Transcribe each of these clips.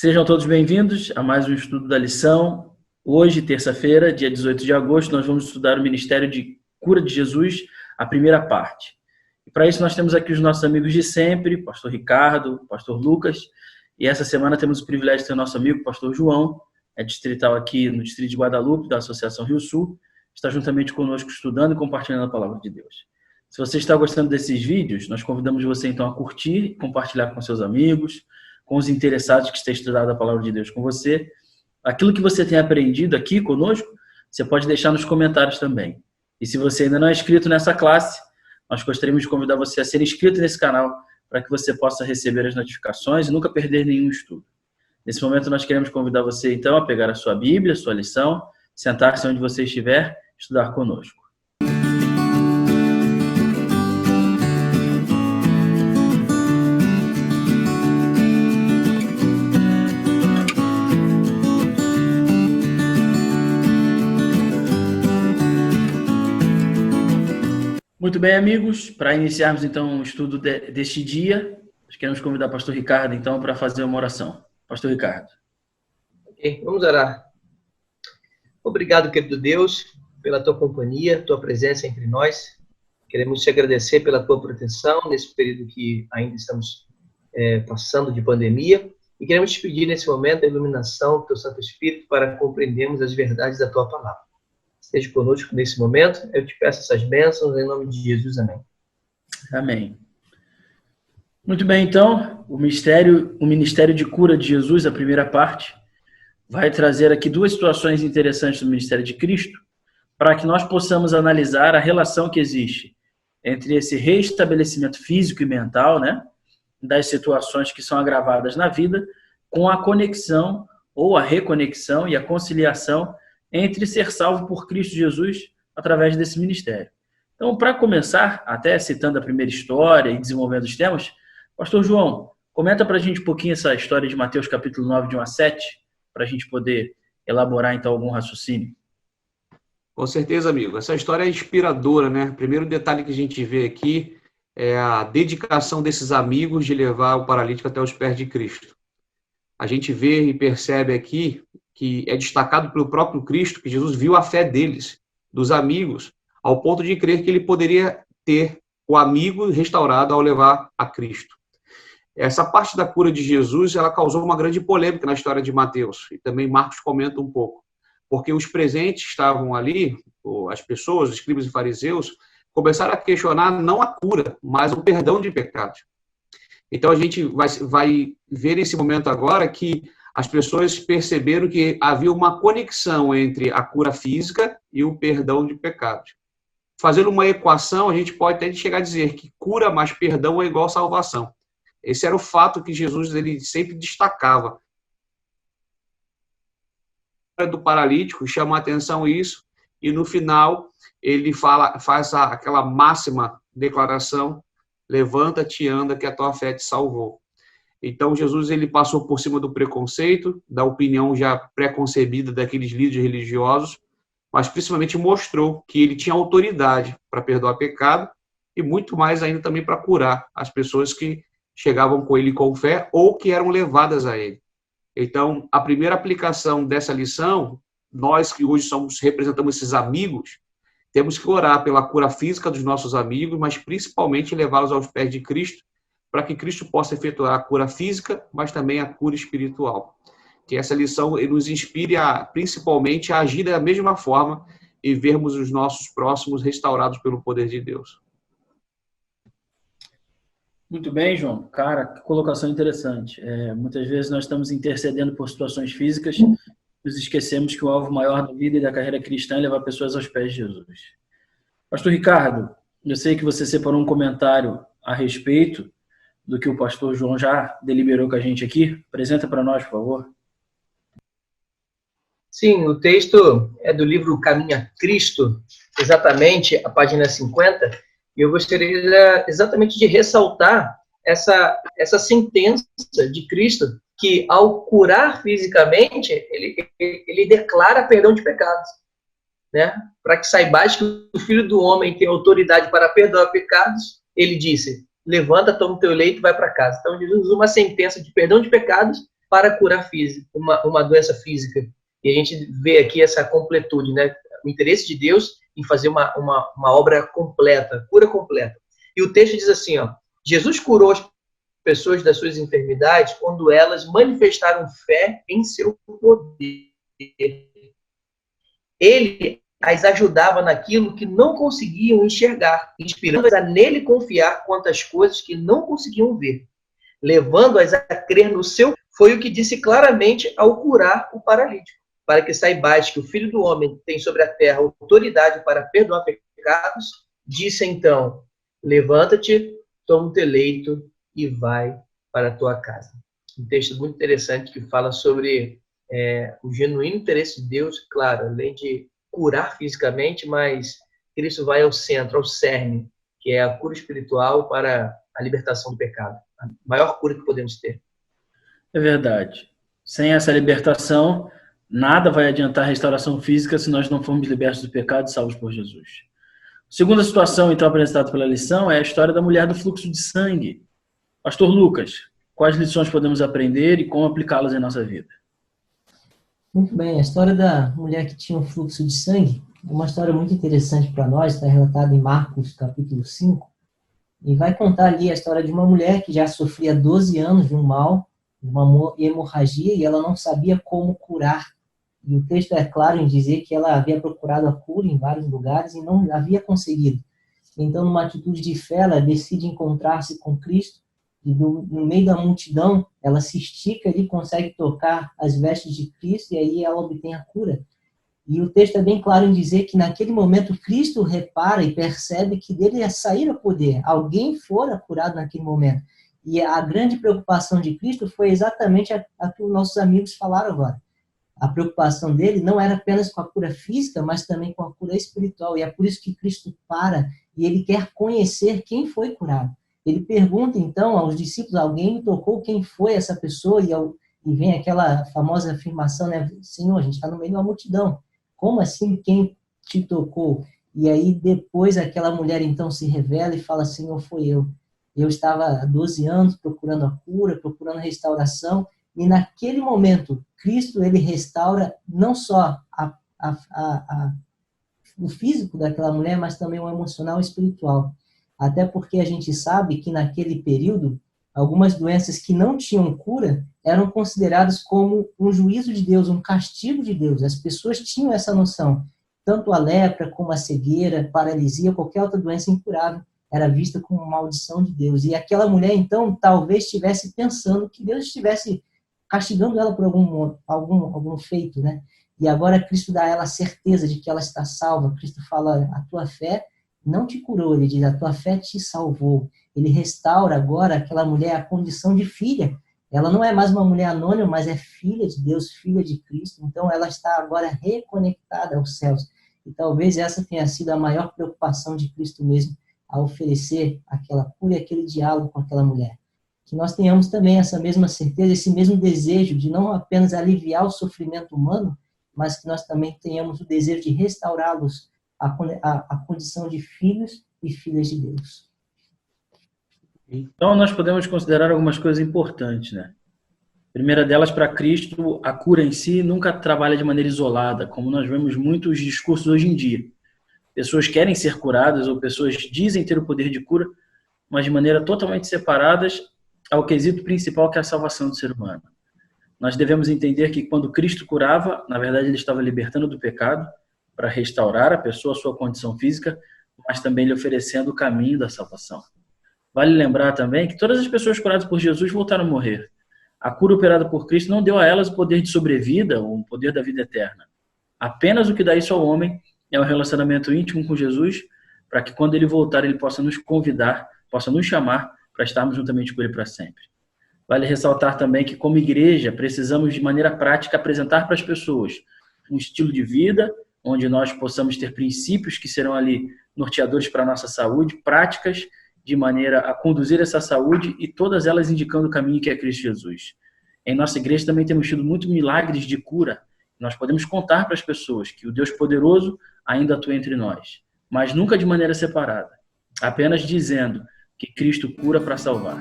Sejam todos bem-vindos a mais um estudo da lição. Hoje, terça-feira, dia 18 de agosto, nós vamos estudar o Ministério de Cura de Jesus, a primeira parte. E para isso nós temos aqui os nossos amigos de sempre, pastor Ricardo, pastor Lucas, e essa semana temos o privilégio de ter o nosso amigo, pastor João, distrital aqui no Distrito de Guadalupe, da Associação Rio Sul, está juntamente conosco estudando e compartilhando a palavra de Deus. Se você está gostando desses vídeos, nós convidamos você então a curtir e compartilhar com seus amigos, com os interessados que têm estudado a palavra de Deus com você. Aquilo que você tem aprendido aqui conosco, você pode deixar nos comentários também. E se você ainda não é inscrito nessa classe, nós gostaríamos de convidar você a ser inscrito nesse canal para que você possa receber as notificações e nunca perder nenhum estudo. Nesse momento, nós queremos convidar você, então, a pegar a sua Bíblia, a sua lição, sentar-se onde você estiver, estudar conosco. Muito bem, amigos, para iniciarmos então o estudo deste dia, nós queremos convidar o pastor Ricardo então para fazer uma oração. Pastor Ricardo. Ok, vamos orar. Obrigado, querido Deus, pela tua companhia, tua presença entre nós. Queremos te agradecer pela tua proteção nesse período que ainda estamos passando de pandemia. E queremos te pedir nesse momento a iluminação do teu Santo Espírito para compreendermos as verdades da tua palavra. Esteja conosco nesse momento. Eu te peço essas bênçãos em nome de Jesus. Amém. Amém. Muito bem, então, o Ministério de Cura de Jesus, a primeira parte, vai trazer aqui duas situações interessantes do Ministério de Cristo, para que nós possamos analisar a relação que existe entre esse restabelecimento físico e mental, né, das situações que são agravadas na vida, com a conexão ou a reconexão e a conciliação entre ser salvo por Cristo Jesus através desse ministério. Então, para começar, até citando a primeira história e desenvolvendo os temas, pastor João, comenta para a gente um pouquinho essa história de Mateus capítulo 9, de 1 a 7, para a gente poder elaborar então algum raciocínio. Com certeza, amigo. Essa história é inspiradora, né? O primeiro detalhe que a gente vê aqui é a dedicação desses amigos de levar o paralítico até os pés de Cristo. A gente vê e percebe aqui que é destacado pelo próprio Cristo, que Jesus viu a fé deles, dos amigos, ao ponto de crer que ele poderia ter o amigo restaurado ao levar a Cristo. Essa parte da cura de Jesus, ela causou uma grande polêmica na história de Mateus, e também Marcos comenta um pouco, porque os presentes estavam ali, as pessoas, os escribas e fariseus, começaram a questionar não a cura, mas o perdão de pecados. Então a gente vai ver nesse momento agora que as pessoas perceberam que havia uma conexão entre a cura física e o perdão de pecados. Fazendo uma equação, a gente pode até chegar a dizer que cura mais perdão é igual salvação. Esse era o fato que Jesus ele sempre destacava. Do paralítico chama a atenção isso, e no final ele faz aquela máxima declaração: levanta-te e anda, que a tua fé te salvou. Então, Jesus ele passou por cima do preconceito, da opinião já pré-concebida daqueles líderes religiosos, mas principalmente mostrou que ele tinha autoridade para perdoar pecado e muito mais ainda também para curar as pessoas que chegavam com ele com fé ou que eram levadas a ele. Então, a primeira aplicação dessa lição, nós que hoje representamos esses amigos, temos que orar pela cura física dos nossos amigos, mas principalmente levá-los aos pés de Cristo, para que Cristo possa efetuar a cura física, mas também a cura espiritual. Que essa lição nos inspire principalmente a agir da mesma forma e vermos os nossos próximos restaurados pelo poder de Deus. Muito bem, João. Cara, que colocação interessante. Muitas vezes nós estamos intercedendo por situações físicas, nos esquecemos que o alvo maior da vida e da carreira cristã é levar pessoas aos pés de Jesus. Pastor Ricardo, eu sei que você separou um comentário a respeito do que o pastor João já deliberou com a gente aqui. Apresenta para nós, por favor. Sim, o texto é do livro Caminho a Cristo, exatamente a página 50, e eu gostaria exatamente de ressaltar essa sentença de Cristo, que ao curar fisicamente, ele declara perdão de pecados, né? Para que saibais que o Filho do Homem tem autoridade para perdoar pecados, ele disse: levanta, toma o teu leito e vai para casa. Então, Jesus usa uma sentença de perdão de pecados para curar uma doença física. E a gente vê aqui essa completude, né? O interesse de Deus em fazer uma obra completa, cura completa. E o texto diz assim, ó, Jesus curou as pessoas das suas enfermidades quando elas manifestaram fé em seu poder. Ele as ajudava naquilo que não conseguiam enxergar, inspirando-as a nele confiar quanto às coisas que não conseguiam ver, levando-as a crer no seu. Foi o que disse claramente ao curar o paralítico, para que saibais que o Filho do Homem tem sobre a terra autoridade para perdoar pecados. Disse então, levanta-te, toma o teu leito e vai para a tua casa. Um texto muito interessante que fala sobre o genuíno interesse de Deus, claro, além de curar fisicamente, mas Cristo vai ao centro, ao cerne, que é a cura espiritual para a libertação do pecado. A maior cura que podemos ter. É verdade. Sem essa libertação, nada vai adiantar a restauração física se nós não formos libertos do pecado e salvos por Jesus. A segunda situação, então, apresentada pela lição é a história da mulher do fluxo de sangue. Pastor Lucas, quais lições podemos aprender e como aplicá-las em nossa vida? Muito bem, a história da mulher que tinha um fluxo de sangue é uma história muito interessante para nós, está relatada em Marcos, capítulo 5, e vai contar ali a história de uma mulher que já sofria 12 anos de um mal, uma hemorragia, e ela não sabia como curar. E o texto é claro em dizer que ela havia procurado a cura em vários lugares e não havia conseguido. Então, numa atitude de fé, ela decide encontrar-se com Cristo, e no meio da multidão, ela se estica ali, consegue tocar as vestes de Cristo, e aí ela obtém a cura. E o texto é bem claro em dizer que naquele momento Cristo repara e percebe que dele ia sair o poder. Alguém fora curado naquele momento. E a grande preocupação de Cristo foi exatamente a que os nossos amigos falaram agora. A preocupação dele não era apenas com a cura física, mas também com a cura espiritual. E é por isso que Cristo para e ele quer conhecer quem foi curado. Ele pergunta, então, aos discípulos, alguém me tocou, quem foi essa pessoa? E vem aquela famosa afirmação, né? Senhor, a gente está no meio de uma multidão. Como assim, quem te tocou? E aí, depois, aquela mulher, então, se revela e fala, Senhor, foi eu. Eu estava há 12 anos procurando a cura, procurando a restauração, e naquele momento, Cristo, ele restaura não só o físico daquela mulher, mas também o emocional e o espiritual. Até porque a gente sabe que naquele período, algumas doenças que não tinham cura eram consideradas como um juízo de Deus, um castigo de Deus. As pessoas tinham essa noção. Tanto a lepra, como a cegueira, paralisia, qualquer outra doença incurável era vista como uma maldição de Deus. E aquela mulher, então, talvez estivesse pensando que Deus estivesse castigando ela por algum feito, né? E agora Cristo dá a ela a certeza de que ela está salva. Cristo fala, a tua fé não te curou, ele diz, a tua fé te salvou. Ele restaura agora aquela mulher a condição de filha. Ela não é mais uma mulher anônima, mas é filha de Deus, filha de Cristo. Então ela está agora reconectada aos céus. E talvez essa tenha sido a maior preocupação de Cristo mesmo, a oferecer aquela cura e aquele diálogo com aquela mulher. Que nós tenhamos também essa mesma certeza, esse mesmo desejo de não apenas aliviar o sofrimento humano, mas que nós também tenhamos o desejo de restaurá-los a condição de filhos e filhas de Deus. Então, nós podemos considerar algumas coisas importantes, né? A primeira delas, para Cristo, a cura em si nunca trabalha de maneira isolada, como nós vemos muitos discursos hoje em dia. Pessoas querem ser curadas ou pessoas dizem ter o poder de cura, mas de maneira totalmente separadas ao quesito principal, que é a salvação do ser humano. Nós devemos entender que quando Cristo curava, na verdade ele estava libertando do pecado para restaurar a pessoa, a sua condição física, mas também lhe oferecendo o caminho da salvação. Vale lembrar também que todas as pessoas curadas por Jesus voltaram a morrer. A cura operada por Cristo não deu a elas o poder de sobrevida ou o poder da vida eterna. Apenas o que dá isso ao homem é um relacionamento íntimo com Jesus, para que quando ele voltar ele possa nos convidar, possa nos chamar para estarmos juntamente com ele para sempre. Vale ressaltar também que, como igreja, precisamos de maneira prática apresentar para as pessoas um estilo de vida onde nós possamos ter princípios que serão ali norteadores para a nossa saúde, práticas de maneira a conduzir essa saúde e todas elas indicando o caminho que é Cristo Jesus. Em nossa igreja também temos tido muitos milagres de cura. Nós podemos contar para as pessoas que o Deus poderoso ainda atua entre nós, mas nunca de maneira separada, apenas dizendo que Cristo cura para salvar.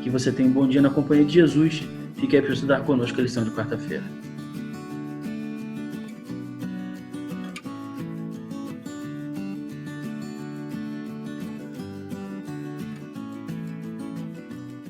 Que você tenha um bom dia na companhia de Jesus. Fique aí para estudar conosco a lição de quarta-feira.